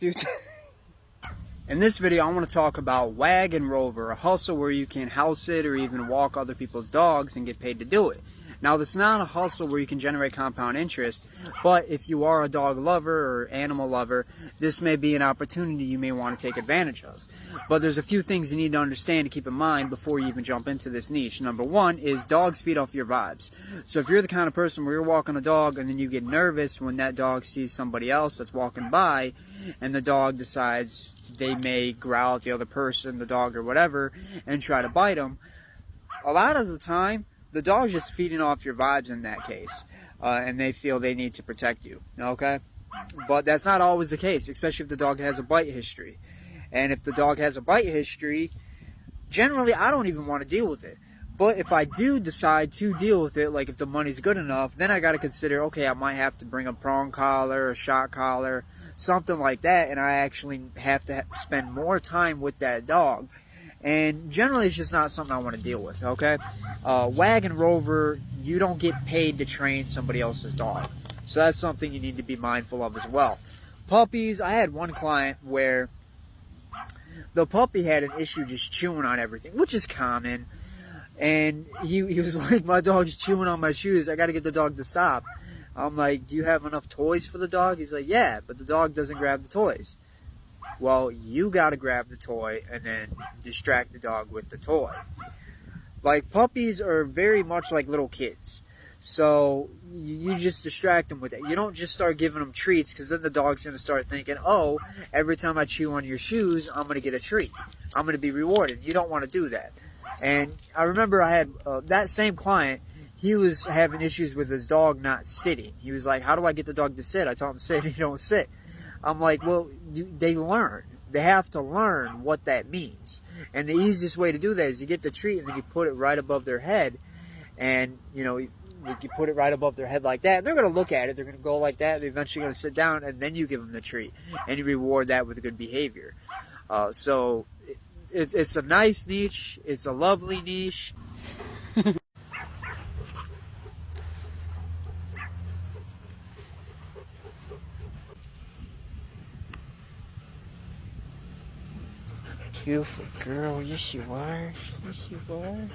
future. In this video, I want to talk about Wag and Roverr, a hustle where you can house sit or even walk other people's dogs and get paid to do it. Now, this is not a hustle where you can generate compound interest, but if you are a dog lover or animal lover, this may be an opportunity you may want to take advantage of. But there's a few things you need to understand to keep in mind before you even jump into this niche. Number one is dogs feed off your vibes. So if you're the kind of person where you're walking a dog and then you get nervous when that dog sees somebody else that's walking by and the dog decides they may growl at the other person, the dog or whatever, and try to bite them, a lot of the time, the dog's just feeding off your vibes in that case, and they feel they need to protect you, okay? But that's not always the case, especially if the dog has a bite history. And if the dog has a bite history, generally I don't even want to deal with it. But if I do decide to deal with it, like if the money's good enough, then I got to consider, okay, I might have to bring a prong collar, a shot collar, something like that, and I actually have to spend more time with that dog. And generally, it's just not something I want to deal with, okay? Wag and Roverr, you don't get paid to train somebody else's dog. So that's something you need to be mindful of as well. Puppies, I had one client where the puppy had an issue just chewing on everything, which is common. And he was like, my dog's chewing on my shoes. I got to get the dog to stop. I'm like, do you have enough toys for the dog? He's like, yeah, but the dog doesn't grab the toys. Well, you got to grab the toy and then distract the dog with the toy. Like, puppies are very much like little kids. So you just distract them with it. You don't just start giving them treats, because then the dog's going to start thinking, oh, every time I chew on your shoes, I'm going to get a treat. I'm going to be rewarded. You don't want to do that. And I remember I had that same client. He was having issues with his dog not sitting. He was like, how do I get the dog to sit? I told him to sit, he don't sit. I'm like, well, they learn. They have to learn what that means. And the easiest way to do that is you get the treat and then you put it right above their head. And, you know, you put it right above their head like that. And they're going to look at it. They're going to go like that. They're eventually going to sit down. And then you give them the treat. And you reward that with good behavior. So it's a nice niche. It's a lovely niche. Beautiful girl, yes you are. Yes you are.